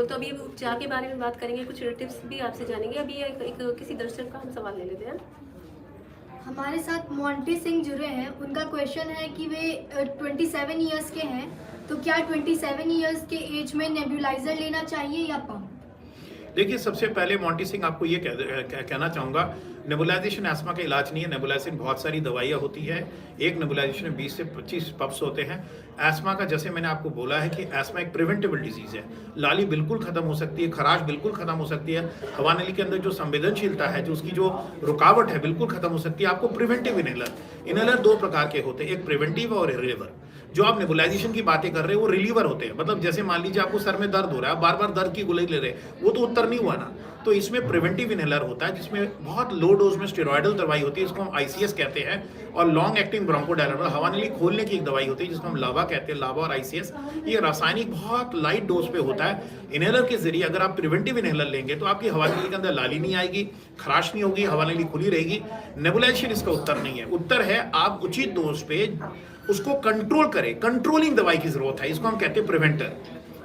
बिल्कुल, तो अभी हम उपचार के बारे में बात करेंगे, कुछ टिप्स भी आपसे जानेंगे। अभी एक किसी दर्शक का हम सवाल ले लेते हैं। हमारे साथ मोंटी सिंह जुड़े हैं। उनका क्वेश्चन है कि वे 27 इयर्स के हैं, तो क्या 27 इयर्स के एज में नेबुलाइजर लेना चाहिए या पंप? देखिए, सबसे पहले मोंटी सिंह आपको ये कहना चाहूँगा, नेबुलाइजेशन एस्मा का इलाज नहीं है। नेबुलाइजेशन बहुत सारी दवाइयाँ होती है। एक नेबुलाइजेशन में 20 से 25 पफ्स होते हैं। एस्मा का, जैसे मैंने आपको बोला है कि एस्मा एक प्रिवेंटेबल डिजीज़ है। लाली बिल्कुल ख़त्म हो सकती है, खराश बिल्कुल ख़त्म हो सकती है, हवा नली के अंदर जो संवेदनशीलता है, जो उसकी जो रुकावट है, बिल्कुल ख़त्म हो सकती है। आपको प्रिवेंटिव इनहेलर 2 प्रकार के होते हैं, एक प्रिवेंटिव और रिलीवर। जो आप नेबुलाइजेशन की बातें कर रहे हो वो रिलीवर होते हैं। मतलब जैसे मान लीजिए आपको सर में दर्द हो रहा है, आप बार बार दर्द की गोली ले रहे हैं, वो तो उत्तर नहीं हुआ ना। तो इसमें प्रिवेंटिव इनहेलर होता है, जिसमें बहुत लो डोज में स्टेरॉयडल दवाई होती है, इसको हम आईसीएस कहते हैं। और लॉन्ग एक्टिंग ब्रोंकोडायलेटर, हवा नली खोलने की एक दवाई होती है, जिसको हम लावा कहते हैं, लावा और आईसीएस। ये रासायनिक बहुत लाइट डोज पे होता है। इनहेलर के जरिए अगर आप प्रिवेंटिव इनहेलर लेंगे तो आपकी हवा नली के अंदर लाली नहीं आएगी, खराश नहीं होगी, हवा नली खुली रहेगी। नेबुलाइजेशन इसका उत्तर नहीं है। उत्तर है आप उचित डोज पे उसको कंट्रोल करें। कंट्रोलिंग दवाई की जरूरत है, इसको हम कहते हैं प्रिवेंटर।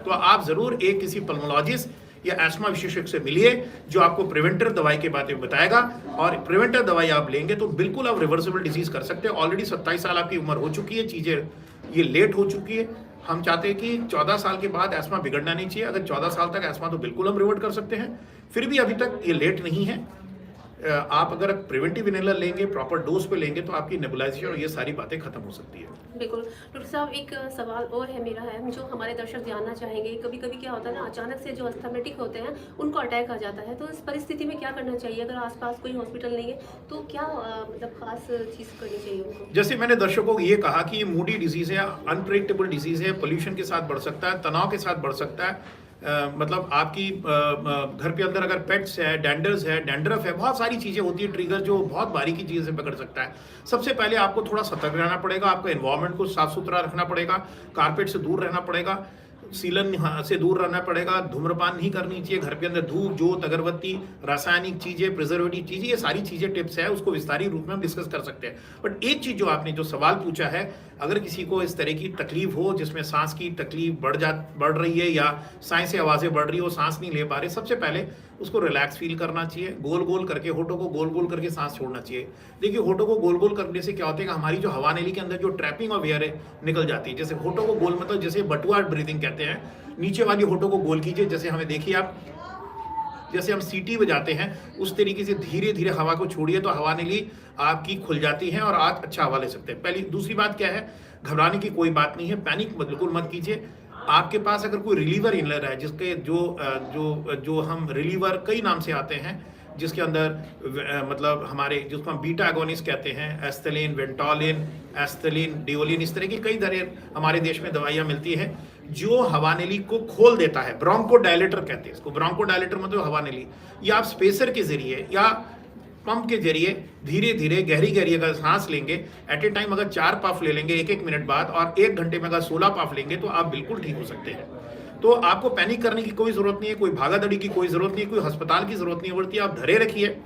तो आप जरूर एक किसी पल्मोलॉजिस्ट या एस्मा विशेषज्ञ से मिलिए, जो आपको प्रिवेंटर दवाई के बारे में बताएगा। और प्रिवेंटर दवाई आप लेंगे तो बिल्कुल आप रिवर्सिबल डिजीज कर सकते हैं। ऑलरेडी 27 साल आपकी उम्र हो चुकी है, चीजें ये लेट हो चुकी है। हम चाहते हैं कि 14 साल के बाद एस्मा बिगड़ना नहीं चाहिए। अगर 14 साल तक एस्मा, तो बिल्कुल हम रिवर्ट कर सकते हैं। फिर भी अभी तक ये लेट नहीं है। आप अगर प्रिवेंटिव इनहेलर लेंगे, प्रॉपर डोज पे लेंगे, तो आपकी नेबुलाइजेशन और ये सारी बातें खत्म हो सकती है। बिल्कुल। डॉक्टर साहब, एक सवाल और है मेरा, है जो हमारे दर्शक जानना चाहेंगे। कभी कभी क्या होता है ना, अचानक से जो अस्थमैटिक होते हैं उनको अटैक आ जाता है, तो इस परिस्थिति में क्या करना चाहिए? अगर आसपास कोई हॉस्पिटल नहीं है तो क्या मतलब खास चीज़ करनी चाहिए उनको? जैसे मैंने दर्शकों को ये कहा कि ये मूडी डिजीज है, अनप्रेडिक्टेबल डिजीज है, पोल्यूशन के साथ बढ़ सकता है, तनाव के साथ बढ़ सकता है। मतलब आपकी घर के अंदर अगर पेट्स है, डैंड्रफ है, बहुत सारी चीज़ें होती है, ट्रिगर जो बहुत बारीकी चीज़ से पकड़ सकता है। सबसे पहले आपको थोड़ा सतर्क रहना पड़ेगा, आपको एनवायरनमेंट को साफ सुथरा रखना पड़ेगा, कारपेट से दूर रहना पड़ेगा, सीलन से दूर रहना पड़ेगा, धूम्रपान नहीं करनी चाहिए, घर के अंदर धूप, जोत, अगरबत्ती, रासायनिक चीज़ें, प्रिजर्वेटिव चीज़ें, ये सारी चीज़ें टिप्स है, उसको विस्तारित रूप में हम डिस्कस कर सकते हैं। बट एक चीज़ जो आपने जो सवाल पूछा है, अगर किसी को इस तरह की तकलीफ हो, जिसमें सांस की तकलीफ बढ़ रही है या सांस से आवाज़ें बढ़ रही हो, सांस नहीं ले पा रहे, सबसे पहले उसको रिलैक्स फील करना चाहिए। गोल गोल करके, होठों को गोल गोल करके सांस छोड़ना चाहिए। देखिए, होठों को गोल गोल करने से क्या होता है कि हमारी जो हवा नली के अंदर जो ट्रैपिंग ऑफ एयर है निकल जाती है। जैसे होठों को गोल, मतलब जैसे बटुआ ब्रीथिंग कहते हैं, नीचे वाली होठों को गोल कीजिए। जैसे हमें देखिए आप, जैसे हम सीटी बजाते हैं, उस तरीके से धीरे धीरे हवा को छोड़िए, तो हवा नली आपकी खुल जाती है और आप अच्छा हवा ले सकते हैं। पहली दूसरी बात क्या है, घबराने की कोई बात नहीं है, पैनिक बिल्कुल मत कीजिए। आपके पास अगर कोई रिलीवर इनहेलर है, जिसके जो हम रिलीवर कई नाम से आते हैं, जिसके अंदर मतलब हमारे, जिसको हम बीटा एगोनिस्ट कहते हैं, एस्थलीन, वेंटोलिन, एस्थलीन, डिओलिन, इस तरह की कई तरह हमारे देश में दवाइयाँ मिलती हैं जो हवा नली को खोल देता है। ब्रोंकोडायलेटर कहते हैं इसको। ब्रोंकोडायलेटर मतलब हवा नली, या आप स्पेसर के जरिए या पंप के जरिए धीरे धीरे गहरी गहरी अगर सांस लेंगे, एट ए टाइम अगर 4 पफ ले लेंगे 1-1 मिनट बाद, और 1 घंटे में अगर 16 पफ लेंगे, तो आप बिल्कुल ठीक हो सकते हैं। तो आपको पैनिक करने की कोई ज़रूरत नहीं है, कोई भागादड़ी की कोई ज़रूरत नहीं है, कोई अस्पताल की ज़रूरत नहीं पड़ती। आप धैर्य रखिए,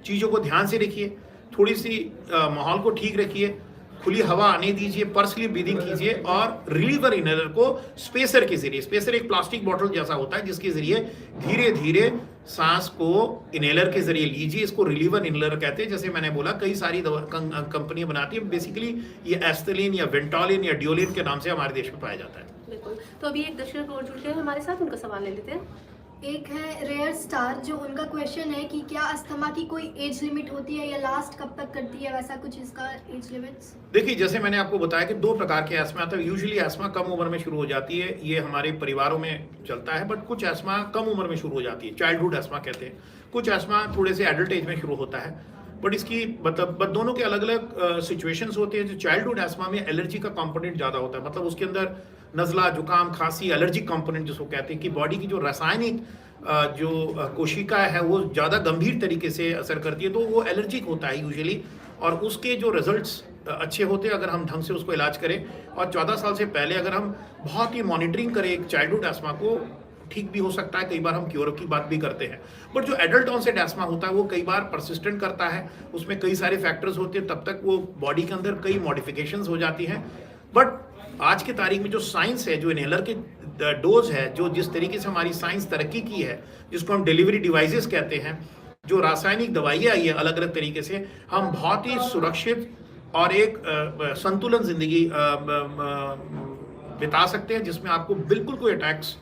चीज़ों को ध्यान से रखिए, थोड़ी सी माहौल को ठीक रखिए, खुली हवा आने दीजिए, पर्सली ब्रीदिंग कीजिए, और रिलीवर इनहेलर को स्पेसर के जरिए, स्पेसर एक प्लास्टिक बॉटल जैसा होता है, जिसके जरिए धीरे धीरे सांस को इनहेलर के जरिए लीजिए। इसको रिलीवर इनहेलर कहते हैं। जैसे मैंने बोला, कई सारी कंपनियां बनाती है। बेसिकली ये एस्थलीन या वेंटोलिन या डिओलिन के नाम से हमारे देश में पाया जाता है। बिल्कुल। तो अभी एक दर्शक और जुड़ गए हैं हमारे साथ, उनका सवाल ले लेते हैं। एक है रेयर स्टार, जो उनका क्वेश्चन है कि क्या अस्थमा की कोई एज लिमिट होती है या लास्ट कब तक करती है, वैसा कुछ इसका एज लिमिट्स? देखिए, जैसे मैंने आपको बताया कि 2 प्रकार के एस्मा आता है। यूजुअली एस्मा कम उम्र में शुरू हो जाती है, ये हमारे परिवारों में चलता है। बट कुछ एस्मा कम उम्र में शुरू हो जाती है, चाइल्डहुड एस्मा कहते हैं। कुछ एस्मा थोड़े से एडल्ट एज में शुरू होता है। बट इसकी मतलब दोनों के अलग अलग सिचुएशंस होते हैं। जो चाइल्डहुड एस्मा में एलर्जी का कंपोनेंट ज़्यादा होता है, मतलब उसके अंदर नज़ला, जुकाम, खांसी, एलर्जिक कंपोनेंट जिसको कहते हैं, कि बॉडी की जो रासायनिक जो कोशिका है वो ज़्यादा गंभीर तरीके से असर करती है, तो वो एलर्जिक होता है यूजुअली। और उसके जो रिजल्ट्स अच्छे होते हैं अगर हम ढंग से उसको इलाज करें। और 14 साल से पहले अगर हम बहुत ही मॉनिटरिंग करें एक चाइल्डहुड एस्मा को, ठीक भी हो सकता है। कई बार हम क्योर की बात भी करते हैं। बट जो एडल्ट ऑनसेट एस्मा होता है वो कई बार परसिस्टेंट करता है, उसमें कई सारे फैक्टर्स होते हैं, तब तक वो बॉडी के अंदर कई मॉडिफिकेशंस हो जाती हैं। बट आज की तारीख में जो साइंस है, जो इनहेलर के डोज है, जो जिस तरीके से हमारी साइंस तरक्की की है, जिसको हम डिलीवरी डिवाइसेस कहते हैं, जो रासायनिक दवाइयाँ आई है अलग अलग तरीके से, हम बहुत ही सुरक्षित और एक संतुलन जिंदगी बिता सकते हैं, जिसमें आपको बिल्कुल कोई अटैक्स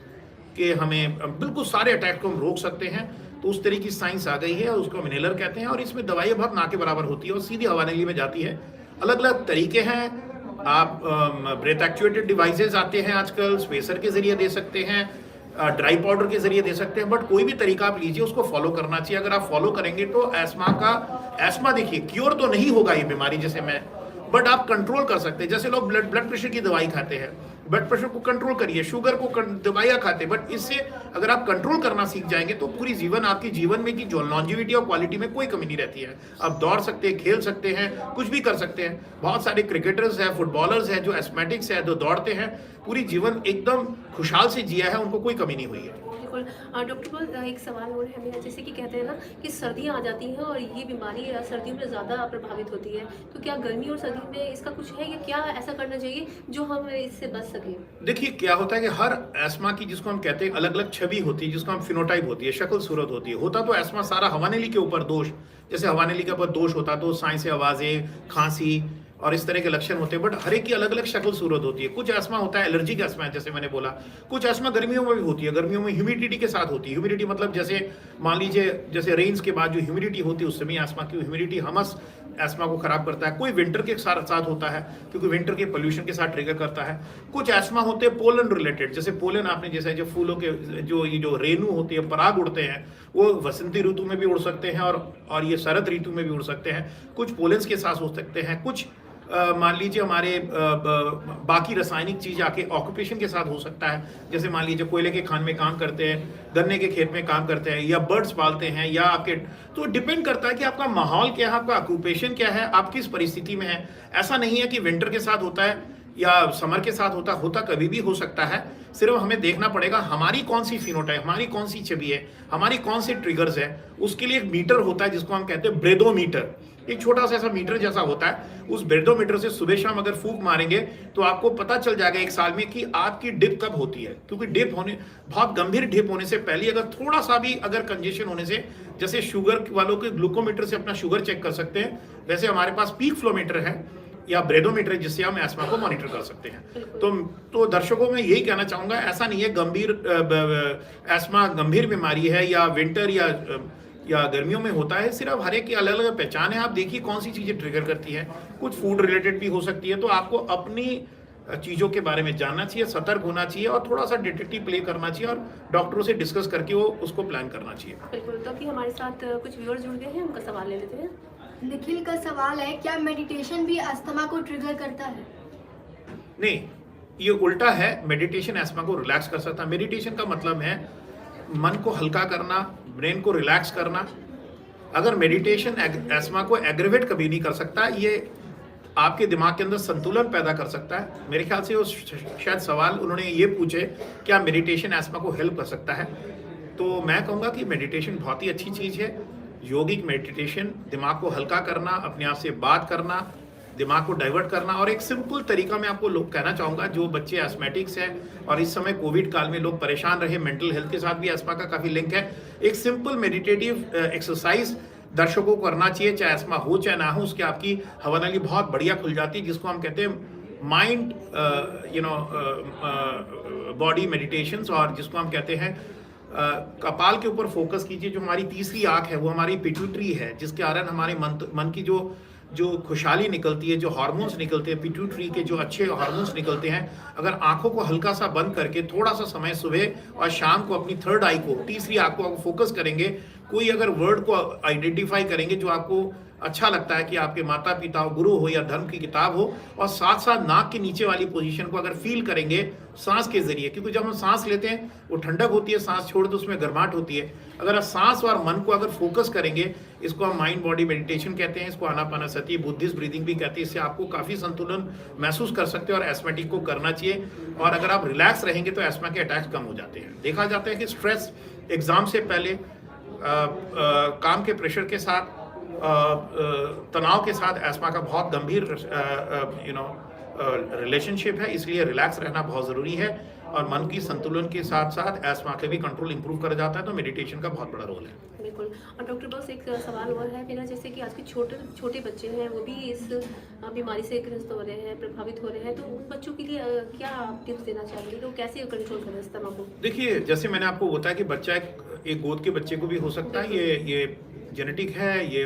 के हमें बिल्कुल सारे अटैक को हम रोक सकते हैं। तो उस तरह की साइंस आ गई है और उसको हम इनहेलर कहते हैं, और इसमें दवाइयाँ बहुत ना के बराबर होती है और सीधी हवानली में जाती है। अलग अलग तरीके हैं, आप ब्रेथ एक्चुएटेड डिवाइसेस आते हैं आजकल, स्पेसर के जरिए दे सकते हैं, ड्राई पाउडर के जरिए दे सकते हैं, बट कोई भी तरीका आप लीजिए उसको फॉलो करना चाहिए। अगर आप फॉलो करेंगे तो एस्मा देखिए क्योर तो नहीं होगा ये बीमारी जैसे मैं, बट आप कंट्रोल कर सकते हैं। जैसे लोग ब्लड प्रेशर की दवाई खाते हैं, ब्लड प्रेशर को कंट्रोल करिए, शुगर को दवाइयाँ खाते हैं, बट इससे अगर आप कंट्रोल करना सीख जाएंगे तो पूरी जीवन आपकी जीवन में की जो लॉन्जिविटी और क्वालिटी में कोई कमी नहीं रहती है। आप दौड़ सकते हैं, खेल सकते हैं, कुछ भी कर सकते हैं। बहुत सारे क्रिकेटर्स हैं, फुटबॉलर्स हैं जो एस्थमेटिक्स है, जो दौड़ते हैं, पूरी जीवन एकदम खुशहाल से जिया है, उनको कोई कमी नहीं हुई है। बिल्कुल। डॉक्टर साहब, एक सवाल और है मेरा, जैसे कि कहते हैं ना कि सर्दियाँ आ जाती हैं और ये बीमारी सर्दियों में ज़्यादा प्रभावित होती है, तो क्या गर्मी और सर्दी में इसका कुछ है या क्या ऐसा करना चाहिए जो हम इससे बच सकें? देखिए क्या होता है कि हर एस्मा की, जिसको हम कहते हैं, अलग अलग छवि होती है, जिसको हम फिनोटाइप होती है, शक्ल सूरत होती है। होता तो एस्मा सारा हवानली के ऊपर दोष, जैसे हवानली के ऊपर दोष होता तो सांस से आवाज़ें, खांसी और इस तरह के लक्षण होते हैं, बट हर एक की अलग अलग शक्ल सूरत होती है। कुछ एस्मा होता है एलर्जिक एस्मा है, जैसे मैंने बोला। कुछ एस्मा गर्मियों में भी होती है, गर्मियों में ह्यूमिडिटी के साथ होती है। ह्यूमिडिटी मतलब जैसे मान लीजिए जैसे रेन्स के बाद जो ह्यूमिडिटी होती है उस समय एस्मा की ह्यूमिडिटी हमस एस्मा को खराब करता है। कोई विंटर के साथ होता है क्योंकि विंटर के पोल्यूशन के साथ ट्रिगर करता है। कुछ एस्मा होते हैं पोलन रिलेटेड, जैसे पोलन आपने जैसे जो फूलों के जो रेणु होती है, पराग उड़ते हैं, वो वसंती ऋतु में भी उड़ सकते हैं और ये शरद ऋतु में भी उड़ सकते हैं। कुछ पोलेंस के साथ हो सकते हैं। कुछ मान लीजिए हमारे बाकी रासायनिक चीज़ आके ऑक्यूपेशन के साथ हो सकता है, जैसे मान लीजिए कोयले के खान में काम करते हैं, गन्ने के खेत में काम करते हैं, या बर्ड्स पालते हैं, या आपके, तो डिपेंड करता है कि आपका माहौल क्या है, आपका ऑक्यूपेशन क्या है, आप किस परिस्थिति में है। ऐसा नहीं है कि विंटर के साथ होता है या समर के साथ होता कभी भी हो सकता है। सिर्फ हमें देखना पड़ेगा हमारी कौन सी फिनोटाइप, हमारी कौन सी छवि है, हमारी कौन से ट्रिगर्स है। उसके लिए एक मीटर होता है जिसको हम कहते हैं ब्रेदोमीटर। एक छोटा सा ऐसा मीटर जैसा होता है, उस ब्रेदोमीटर से सुबह शाम अगर फूंक मारेंगे तो आपको पता चल जाएगा एक साल में कि आपकी डिप कब होती है। क्योंकि डिप होने, बहुत गंभीर डिप होने से पहले अगर थोड़ा सा भी अगर कंजेशन होने से, जैसे शुगर वालों के ग्लूकोमीटर से अपना शुगर चेक कर सकते हैं, वैसे हमारे पास पीक फ्लोमीटर है या ब्रेदोमीटर है जिससे हम एस्मा को मॉनिटर कर सकते हैं। तो दर्शकों में यही कहना चाहूंगा, ऐसा नहीं है गंभीर एस्मा गंभीर बीमारी है या विंटर या गर्मियों में होता है। सिर्फ हर एक की अलग अलग पहचान है। आप देखिए कौन सी चीज़ें ट्रिगर करती है। कुछ फूड रिलेटेड भी हो सकती है। तो आपको अपनी चीज़ों के बारे में जानना चाहिए, सतर्क होना चाहिए और थोड़ा सा डिटेक्टिव प्ले करना चाहिए और डॉक्टरों से डिस्कस करके वो उसको प्लान करना चाहिए। बिल्कुल। तो अभी हमारे साथ कुछ व्यूअर्स जुड़ गए हैं, उनका सवाल ले लेते हैं। निखिल का सवाल है, क्या मेडिटेशन भी अस्थमा को ट्रिगर करता है? नहीं, ये उल्टा है। मेडिटेशन एस्मा को रिलैक्स कर सकता है। मेडिटेशन का मतलब है मन को हल्का करना, ब्रेन को रिलैक्स करना। अगर मेडिटेशन एस्मा को एग्रेवेट कभी नहीं कर सकता, ये आपके दिमाग के अंदर संतुलन पैदा कर सकता है। मेरे ख्याल से वो शायद सवाल उन्होंने ये पूछे, क्या मेडिटेशन एस्मा को हेल्प कर सकता है? तो मैं कहूँगा कि मेडिटेशन बहुत ही अच्छी चीज़ है। योगिक मेडिटेशन, दिमाग को हल्का करना, अपने आप से बात करना, दिमाग को डाइवर्ट करना। और एक सिंपल तरीका मैं आपको लोग कहना चाहूँगा, जो बच्चे एस्थमेटिक्स हैं और इस समय कोविड काल में लोग परेशान रहे, मेंटल हेल्थ के साथ भी एस्मा का काफ़ी लिंक है। एक सिंपल मेडिटेटिव एक्सरसाइज दर्शकों को करना चाहिए, चाहे एस्मा हो चाहे ना हो। उसके आपकी हवानली बहुत बढ़िया खुल जाती है, जिसको हम कहते हैं माइंड बॉडी मेडिटेशंस, और जिसको हम कहते हैं कपाल के ऊपर फोकस कीजिए। जो हमारी तीसरी आँख है वो हमारी पिट्यूटरी है, जिसके कारण हमारे मन की जो खुशहाली निकलती है, जो हार्मोन्स निकलते हैं, पिट्यूटरी के जो अच्छे हार्मोन्स निकलते हैं। अगर आंखों को हल्का सा बंद करके थोड़ा सा समय सुबह और शाम को अपनी थर्ड आई को, तीसरी आँख को फोकस करेंगे, कोई अगर वर्ड को आइडेंटिफाई करेंगे जो आपको अच्छा लगता है कि आपके माता पिता हो, गुरु हो या धर्म की किताब हो, और साथ साथ नाक के नीचे वाली पोजीशन को अगर फील करेंगे सांस के जरिए, क्योंकि जब हम सांस लेते हैं वो ठंडक होती है, सांस छोड़ दो उसमें गर्माहट होती है। अगर आप सांस और मन को अगर फोकस करेंगे, इसको हम माइंड बॉडी मेडिटेशन कहते हैं, इसको आनापानासती, बुद्धिस्ट ब्रीदिंग भी कहते हैं। इससे आपको काफ़ी संतुलन महसूस कर सकते हैं और एस्थमेटिक को करना चाहिए। और अगर आप रिलैक्स रहेंगे तो एस्थमा के अटैक्स कम हो जाते हैं। देखा जाता है कि स्ट्रेस, एग्जाम से पहले, काम के प्रेशर के साथ, तनाव के साथ एस्मा का बहुत गंभीर रिलेशनशिप है। इसलिए रिलैक्स रहना बहुत ज़रूरी है। और मन की संतुलन के साथ साथ एस्मा के भी कंट्रोल इंप्रूव कर जाता है। तो मेडिटेशन का बहुत बड़ा रोल है। बिल्कुल। और डॉक्टर बस एक सवाल और है मेरा, जैसे कि आज के छोटे छोटे बच्चे हैं वो भी इस बीमारी से ग्रस्त हो रहे हैं, प्रभावित हो रहे हैं, तो उन बच्चों के लिए क्या आप टिप्स देना चाहेंगे कि वो कैसे कंट्रोल करें अस्थमा को? देखिए, जैसे मैंने आपको बताया कि बच्चा एक गोद के बच्चे को भी हो सकता है, ये जेनेटिक है, ये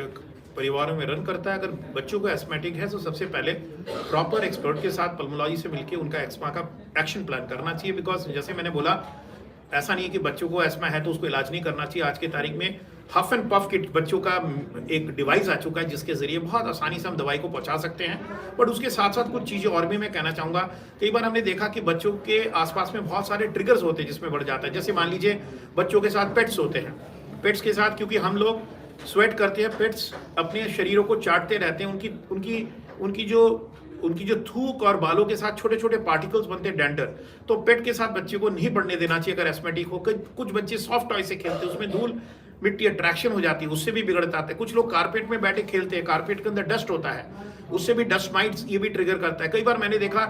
परिवारों में रन करता है। अगर बच्चों को एस्मेटिक है तो सबसे पहले प्रॉपर एक्सपर्ट के साथ पल्मोलॉजी से मिलकर उनका एस्मा का एक्शन प्लान करना चाहिए। बिकॉज जैसे मैंने बोला, ऐसा नहीं है कि बच्चों को एस्मा है तो उसको इलाज नहीं करना चाहिए। आज के तारीख में हफ एंड पफ किट बच्चों का एक डिवाइस आ चुका है जिसके जरिए बहुत आसानी से हम दवाई को पहुंचा सकते हैं। बट उसके साथ साथ कुछ चीज़ें और भी मैं कहना चाहूँगा। कई बार हमने देखा कि बच्चों के आसपास में बहुत सारे ट्रिगर्स होते हैं जिसमें बढ़ जाता है। जैसे मान लीजिए बच्चों के साथ पेट्स होते हैं, पेट्स के साथ क्योंकि हम लोग स्वेट करते हैं, पेट्स अपने शरीरों को चाटते रहते हैं, उनकी जो थूक और बालों के साथ छोटे छोटे पार्टिकल्स बनते हैं, डेंडर। तो पेट के साथ बच्चे को नहीं बढ़ने देना चाहिए अगर एस्मेटिक हो। कुछ बच्चे सॉफ्ट टॉय से खेलते हैं, उसमें धूल मिट्टी अट्रैक्शन हो जाती है, उससे भी बिगड़ जाता है। कुछ लोग कारपेट में बैठे खेलते हैं, कारपेट के अंदर डस्ट होता है, उससे भी डस्ट माइट्स ये भी ट्रिगर करता है। कई बार मैंने देखा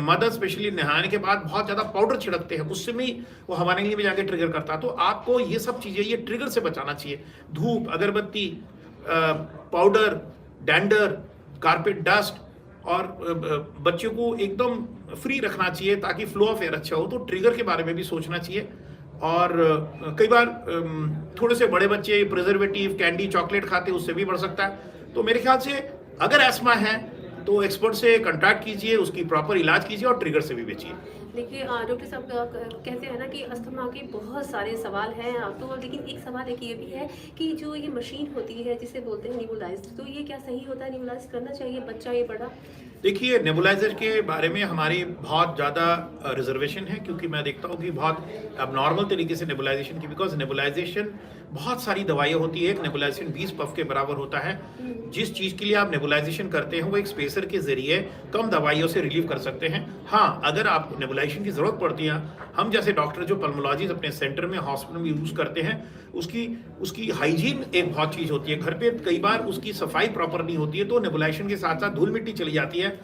मदर स्पेशली नहाने के बाद बहुत ज़्यादा पाउडर छिड़कते हैं, उससे भी वो हमारे लिए भी जाके ट्रिगर करता है। तो आपको ये सब चीज़ें, ये ट्रिगर से बचाना चाहिए। धूप, अगरबत्ती, पाउडर, डेंडर, कारपेट डस्ट, और बच्चों को एकदम फ्री रखना चाहिए ताकि फ्लो ऑफ एयर अच्छा हो। तो ट्रिगर के बारे में भी सोचना चाहिए। और कई बार थोड़े से बड़े बच्चे प्रिजर्वेटिव, कैंडी, चॉकलेट खाते, उससे भी बढ़ सकता है। तो मेरे ख्याल से अगर एस्मा है तो एक्सपर्ट से कांटेक्ट कीजिए, उसकी प्रॉपर इलाज कीजिए और ट्रिगर से भी बचिए। देखिए डॉक्टर साहब कहते हैं ना कि अस्थमा के बहुत सारे सवाल हैं, तो लेकिन एक सवाल एक ये भी है कि जो ये मशीन होती है जिसे बोलते हैं नेबुलाइज्ड, तो ये क्या सही होता है? नेबुलाइज करना चाहिए बच्चा ये बड़ा? देखिए, नेबुलाइजर के बारे में हमारी बहुत ज़्यादा रिजर्वेशन है, क्योंकि मैं देखता हूँ कि बहुत अब तरीके से नेबुलाइजेशन की, बिकॉज नेबुलाइजेशन बहुत सारी दवाइयाँ होती है। एक नेबुलाइजेशन 20 पफ के बराबर होता है। जिस चीज़ के लिए आप नेबुलाइजेशन करते हैं वो एक स्पेसर के जरिए कम दवाइयों से रिलीव कर सकते हैं। हाँ, अगर आपको नेबुलाइजेशन की ज़रूरत पड़ती है, हम जैसे डॉक्टर जो पल्मोलॉजिस्ट अपने सेंटर में, हॉस्पिटल में यूज़ करते हैं, उसकी हाइजीन एक बहुत चीज़ होती है। घर पे कई बार उसकी सफाई प्रॉपर नहीं होती है, तो नेबुलाइजेशन के साथ साथ धूल मिट्टी चली जाती है।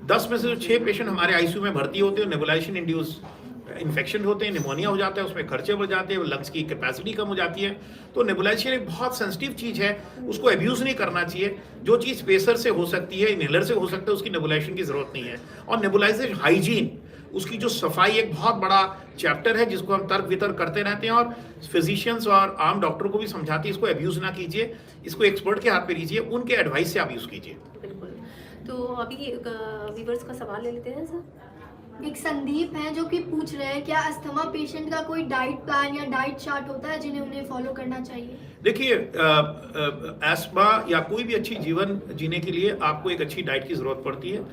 10 में से 6 पेशेंट हमारे आईसीयू में भर्ती होते हैं, नेबुलाइजेशन इंड्यूस इन्फेक्शन होते हैं, निमोनिया हो जाता है, उसमें खर्चे बढ़ जाते हैं, लंग्स की कैपेसिटी कम हो जाती है। तो नेबुलाइजेशन एक बहुत सेंसिटिव चीज़ है, उसको अब्यूज़ नहीं करना चाहिए। जो चीज़ स्पेसर से हो सकती है, इनहेलर से हो सकता है, उसकी नेबुलाइजेशन की ज़रूरत नहीं है। और नेबुलाइजेशन हाइजीन, उसकी जो सफाई, एक बहुत बड़ा चैप्टर है जिसको हम तर्क वितर्क करते रहते हैं, और फिजिशियंस और आम डॉक्टर को भी समझाते हैं इसको अब्यूज़ ना कीजिए, इसको एक्सपर्ट के हाथ पे लीजिए, उनके एडवाइस से आप यूज़ कीजिए। बिल्कुल। तो अभी व्यूअर्स का सवाल ले लेते हैं सर। एक संदीप हैं जो कि पूछ रहे हैं, क्या अस्थमा पेशेंट का कोई डाइट प्लान या डाइट चार्ट होता है जिन्हें उन्हें फॉलो करना चाहिए? देखिए, एस्मा या कोई भी अच्छी जीवन जीने के लिए आपको एक अच्छी डाइट की ज़रूरत पड़ती है।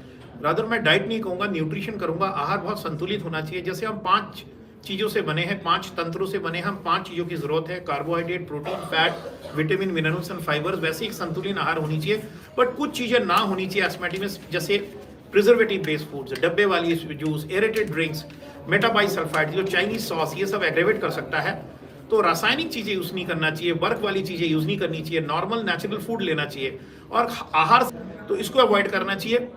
रादर मैं डाइट नहीं कहूँगा, न्यूट्रिशन करूँगा। आहार बहुत संतुलित होना चाहिए। जैसे हम 5 चीज़ों से बने हैं, 5 तंत्रों से बने हैं, हम 5 चीज़ों की ज़रूरत है: carbohydrate, protein, fat, vitamin, minerals and fibres. वैसे एक संतुलित आहार होनी चाहिए। बट कुछ चीज़ें ना होनी चाहिए एस्मेटिक में, जैसे प्रिजर्वेटिव बेस्ड फूड्स, डब्बे वाली जूस, एरेटेड ड्रिंक्स, मेटाबाइसल्फाइड, जो चाइनीज सॉस, ये सब एग्रेवेट कर सकता है। तो रासायनिक चीज़ें यूज़ नहीं करना चाहिए, बर्फ वाली चीज़ें यूज़ नहीं करनी चाहिए, नॉर्मल नेचुरल फूड लेना चाहिए। और आहार तो इसको अवॉइड करना चाहिए।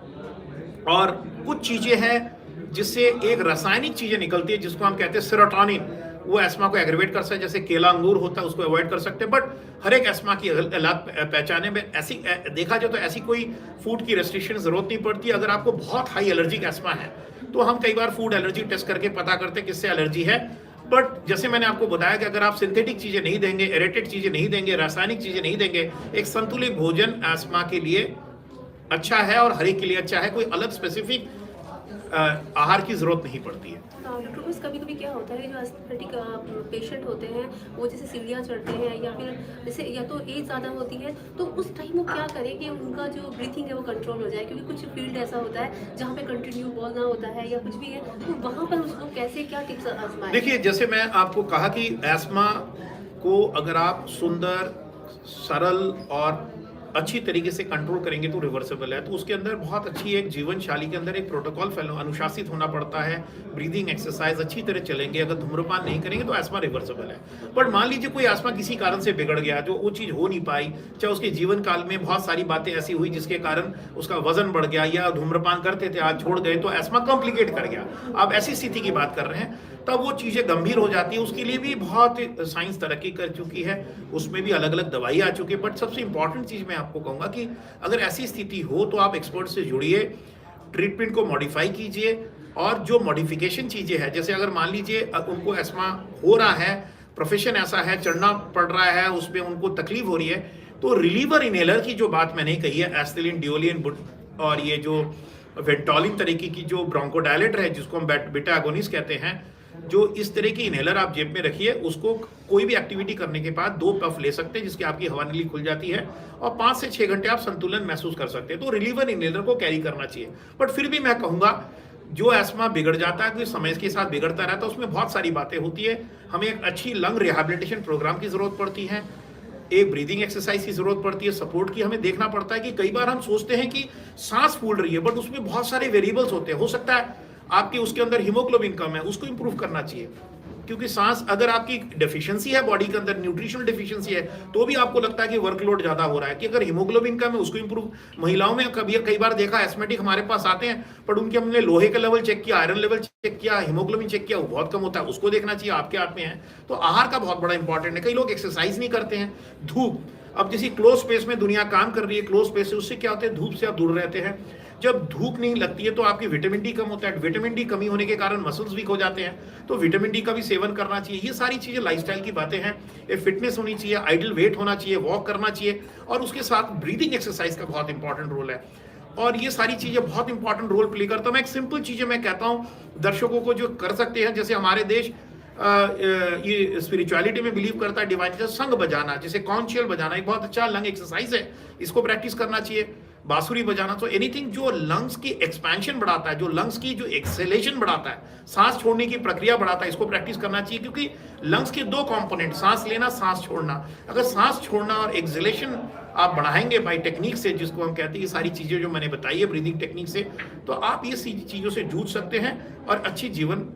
और कुछ चीज़ें हैं जिससे एक रासायनिक चीज़ें निकलती है जिसको हम कहते हैं सेरोटोनिन, वो एस्मा को एग्रेवेट कर सकता है। जैसे केला अंगूर होता है, उसको अवॉइड कर सकते हैं। बट हर एक एस्मा की इलाज पहचाने में ऐसी देखा जाए तो ऐसी कोई फूड की रेस्ट्रिक्शन ज़रूरत नहीं पड़ती। अगर आपको बहुत हाई एलर्जिक एस्मा है तो हम कई बार फूड एलर्जी टेस्ट करके पता करते हैं किससे एलर्जी है। बट जैसे मैंने आपको बताया कि अगर आप सिंथेटिक चीज़ें नहीं देंगे, एरेटेड चीज़ें नहीं देंगे, रासायनिक चीज़ें नहीं देंगे, एक संतुलित भोजन एस्मा के लिए अच्छा है और हर एक के लिए अच्छा है। कोई अलग स्पेसिफिक आहार की ज़रूरत नहीं पड़ती है। डॉक्टर बस कभी कभी क्या होता है, जो एस्थमेटिक पेशेंट होते हैं वो जैसे सीढ़ियाँ चढ़ते हैं या फिर जैसे या तो एज ज़्यादा होती है, तो उस टाइम वो क्या करें कि उनका जो ब्रीथिंग है वो कंट्रोल हो जाए? क्योंकि कुछ फील्ड ऐसा होता है जहाँ पे कंटिन्यू बोलना होता है या कुछ भी है, तो वहाँ पर उसको कैसे क्या टिप्स आजमाएं? देखिए, जैसे मैं आपको कहा कि एस्मा को अगर आप सुंदर, सरल और अच्छी तरीके से कंट्रोल करेंगे तो रिवर्सिबल है। तो उसके अंदर बहुत अच्छी एक जीवन शैली के अंदर एक प्रोटोकॉल फॉलो अनुशासित होना पड़ता है, ब्रीदिंग एक्सरसाइज अच्छी तरह चलेंगे, अगर धूम्रपान नहीं करेंगे तो एस्मा रिवर्सिबल है। बट मान लीजिए कोई एस्मा किसी कारण से बिगड़ गया, जो वो चीज़ हो नहीं पाई, चाहे उसके जीवन काल में बहुत सारी बातें ऐसी हुई जिसके कारण उसका वजन बढ़ गया, या धूम्रपान करते थे आज छोड़ गए तो एस्मा कॉम्प्लिकेट कर गया, आप ऐसी स्थिति की बात कर रहे हैं, तब वो चीज़ें गंभीर हो जाती है। उसके लिए भी बहुत साइंस तरक्की कर चुकी है, उसमें भी अलग अलग दवाई आ चुकी है। बट सबसे इंपॉर्टेंट चीज़ मैं आपको कहूँगा कि अगर ऐसी स्थिति हो तो आप एक्सपर्ट से जुड़िए, ट्रीटमेंट को मॉडिफाई कीजिए, और जो मॉडिफिकेशन चीज़ें हैं, जैसे अगर मान लीजिए उनको एस्मा हो रहा है, प्रोफेशन ऐसा है, चढ़ना पड़ रहा है, उसमें उनको तकलीफ हो रही है, तो रिलीवर इनहेलर की जो बात मैंने कही है, एस्थिलीन, डिओलिन और ये जो वेंटोलिन तरीके की जो ब्रोंकोडायलेटर है जिसको हम बीटा एगोनिस्ट कहते हैं, जो इस तरह की इनहेलर आप जेब में रखिए, उसको कोई भी एक्टिविटी करने के बाद 2 पफ ले सकते हैं जिसकी आपकी हवा नली खुल जाती है, और 5 से 6 घंटे आप संतुलन महसूस कर सकते हैं। तो रिलीवर इनहेलर को कैरी करना चाहिए। बट फिर भी मैं कहूँगा जो एस्मा बिगड़ जाता है, कोई समय के साथ बिगड़ता रहता है, उसमें बहुत सारी बातें होती है। हमें एक अच्छी लंग रिहैबिलिटेशन प्रोग्राम की ज़रूरत पड़ती है, एक ब्रीदिंग एक्सरसाइज की जरूरत पड़ती है, सपोर्ट की हमें देखना पड़ता है कि कई बार हम सोचते हैं कि सांस फूल रही है, बट उसमें बहुत सारे वेरिएबल्स होते हैं। हो सकता है आपके उसके अंदर हीमोग्लोबिन कम है, उसको इंप्रूव करना चाहिए, क्योंकि सांस अगर आपकी डेफिशिएंसी है बॉडी के अंदर, न्यूट्रिशनल डेफिशिएंसी है, तो भी आपको लगता है कि वर्कलोड ज्यादा हो रहा है। कि अगर हीमोग्लोबिन कम है, उसको इंप्रूव। महिलाओं में कई बार देखा एस्मेटिक हमारे पास आते हैं, पर उनके हमने लोहे का लेवल चेक किया, आयरन लेवल चेक किया, हीमोग्लोबिन चेक किया, वो बहुत कम होता है, उसको देखना चाहिए, आपके हाथ में है। तो आहार का बहुत बड़ा इंपॉर्टेंट है। कई लोग एक्सरसाइज नहीं करते हैं, धूप, अब जैसे क्लोज स्पेस में दुनिया काम कर रही है, क्लोज स्पेस से, उससे क्या होता है, धूप से आप दूर रहते हैं। जब धूप नहीं लगती है तो आपकी विटामिन डी कम होता है, विटामिन डी कमी होने के कारण मसल्स वीक हो जाते हैं, तो विटामिन डी का भी सेवन करना चाहिए। ये सारी चीज़ें लाइफस्टाइल की बातें हैं। ये फिटनेस होनी चाहिए, आइडल वेट होना चाहिए, वॉक करना चाहिए, और उसके साथ ब्रीदिंग एक्सरसाइज का बहुत इंपॉर्टेंट रोल है। और ये सारी चीज़ें बहुत इंपॉर्टेंट रोल प्ले करता हूँ। मैं एक सिंपल चीज़ें मैं कहता हूँ दर्शकों को जो कर सकते हैं, जैसे हमारे देश ये स्पिरिचुअलिटी में बिलीव करता है, डिवाइन, जैसे संग बजाना, जैसे कॉन्शियल बजाना, एक बहुत अच्छा लंग एक्सरसाइज है, इसको प्रैक्टिस करना चाहिए। बांसुरी बजाना, तो एनीथिंग जो लंग्स की एक्सपेंशन बढ़ाता है, जो लंग्स की जो एक्सेलेशन बढ़ाता है, सांस छोड़ने की प्रक्रिया बढ़ाता है, इसको प्रैक्टिस करना चाहिए। क्योंकि लंग्स के 2 कंपोनेंट, सांस लेना, सांस छोड़ना। अगर सांस छोड़ना और एक्सेलेशन आप बढ़ाएंगे बाई टेक्निक से, जिसको हम कहते हैं, ये सारी चीज़ें जो मैंने बताई है ब्रीदिंग टेक्निक से, तो आप ये चीज़ों से जूझ सकते हैं और अच्छी जीवन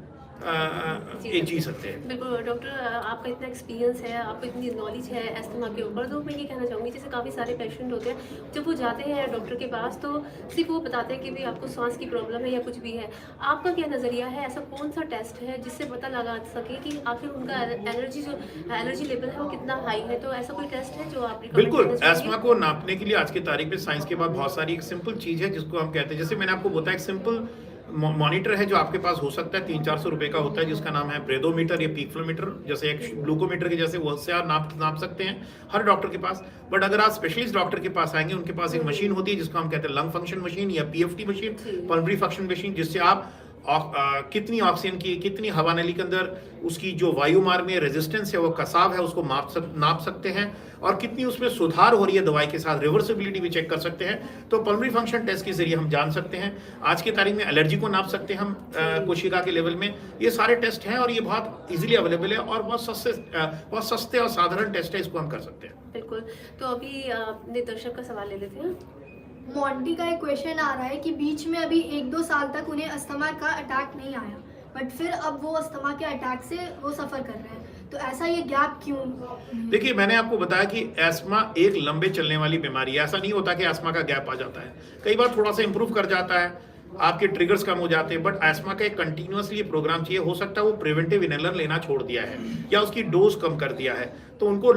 जी सकते हैं। बिल्कुल डॉक्टर, आपका इतना एक्सपीरियंस है, आपको इतनी नॉलेज है एस्थमा के ऊपर, तो मैं ये कहना चाहूँगी, जैसे काफ़ी सारे पेशेंट होते हैं, जब वो जाते हैं डॉक्टर के पास तो सिर्फ वो बताते हैं कि भाई आपको सांस की प्रॉब्लम है या कुछ भी है। आपका क्या नज़रिया है, ऐसा कौन सा टेस्ट है जिससे पता लगा सके कि आखिर उनका एनर्जी लेवल है वो कितना हाई है? तो ऐसा कोई टेस्ट है जो आप बिल्कुल, एस्थमा को नापने के लिए आज की तारीख में साइंस के बाद बहुत सारी एक सिंपल चीज़ है जिसको हम कहते हैं, जैसे मैंने आपको बताया, एक सिंपल मॉनिटर है जो आपके पास हो सकता है, 300-400 रुपए का होता है, जिसका नाम है ब्रेदोमीटर या पीक फ्लोमीटर, जैसे एक ग्लूकोमीटर के जैसे, वो से आप नाप सकते हैं हर डॉक्टर के पास। बट अगर आप स्पेशलिस्ट डॉक्टर के पास आएंगे, उनके पास एक मशीन होती है जिसको हम कहते हैं लंग फंक्शन मशीन या PFT machine, pulmonary function machine, जिससे आप कितनी ऑक्सीजन की, कितनी हवा नली के अंदर उसकी जो वायु मार्ग में रेजिस्टेंस है, वो कसाव है, उसको नाप सकते हैं, और कितनी उसमें सुधार हो रही है दवाई के साथ, रिवर्सिबिलिटी भी चेक कर सकते हैं। तो पल्मोनरी फंक्शन टेस्ट के जरिए हम जान सकते हैं। आज की तारीख में एलर्जी को नाप सकते हैं हम कोशिका के लेवल में। ये सारे टेस्ट हैं और ये बहुत इजीली अवेलेबल है और बहुत सस्ते और साधारण टेस्ट है, इसको हम कर सकते हैं। बिल्कुल, तो अभी अपने दर्शक का सवाल ले लेते हैं। मॉन्टी का एक क्वेश्चन आ रहा है कि बीच में अभी 1-2 साल तक उन्हें अस्थमा का अटैक नहीं आया, बट फिर अब वो अस्थमा के अटैक से वो सफ़र कर रहे हैं, तो ऐसा ये गैप क्यों? देखिए, मैंने आपको बताया कि एस्मा एक लंबे चलने वाली बीमारी है। ऐसा नहीं होता कि एस्मा का गैप आ जाता है, कई बार थोड़ा सा इंप्रूव कर जाता है, आपके ट्रिगर्स कम हो जाते हैं, बट एस्मा का एक कंटिन्यूसली प्रोग्राम चाहिए। हो सकता है वो प्रिवेंटिव इनहेलर लेना छोड़ दिया है या उसकी डोज कम कर दिया है, तो उनको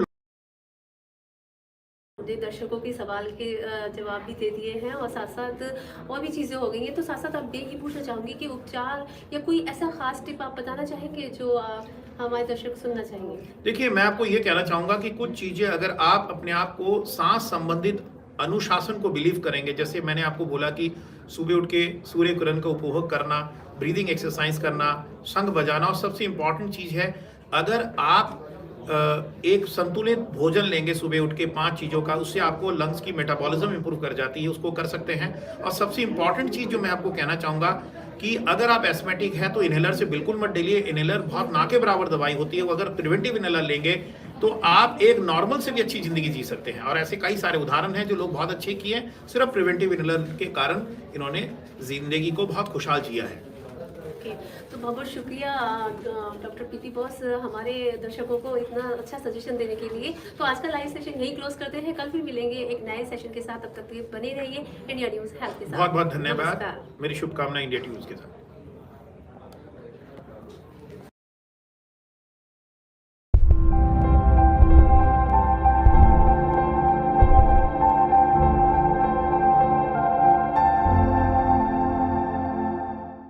दर्शकों के सवाल के जवाब भी दे दिए हैं और साथ साथ और भी चीज़ें हो गई हैं। तो साथ साथ अब ये पूछना चाहूँगी कि उपचार या कोई ऐसा खास टिप आप बताना चाहेंगे जो हमारे दर्शक सुनना चाहेंगे? देखिए, मैं आपको ये कहना चाहूँगा कि कुछ चीज़ें अगर आप अपने आप को सांस संबंधित अनुशासन को बिलीव करेंगे, जैसे मैंने आपको बोला कि सुबह उठ के सूर्य किरण का उपभोग करना, ब्रीदिंग एक्सरसाइज करना, शंख बजाना, और सबसे इम्पॉर्टेंट चीज़ है, अगर आप एक संतुलित भोजन लेंगे सुबह उठ के 5 चीज़ों का, उससे आपको लंग्स की मेटाबॉलिज्म इंप्रूव कर जाती है, उसको कर सकते हैं। और सबसे इंपॉर्टेंट चीज़ जो मैं आपको कहना चाहूँगा कि अगर आप एस्मेटिक हैं तो इनहेलर से बिल्कुल मत डरिए। इनहेलर बहुत ना के बराबर दवाई होती है, वो अगर प्रिवेंटिव इनहेलर लेंगे तो आप एक नॉर्मल से भी अच्छी ज़िंदगी जी सकते हैं। और ऐसे कई सारे उदाहरण हैं जो लोग बहुत अच्छे किए हैं, सिर्फ प्रिवेंटिव इनहेलर के कारण इन्होंने ज़िंदगी को बहुत खुशहाल जिया है। ओके, तो बहुत बहुत शुक्रिया डॉक्टर पीपी बॉस हमारे दर्शकों को इतना अच्छा सजेशन देने के लिए। तो आज का लाइव सेशन यही क्लोज करते हैं, कल भी मिलेंगे एक नए सेशन के साथ। तब तक के लिए बने रहिए इंडिया न्यूज़ हेल्थ के साथ। बहुत बहुत धन्यवाद। नमस्कार। मेरी शुभकामनाएं इंडिया न्यूज़ के साथ।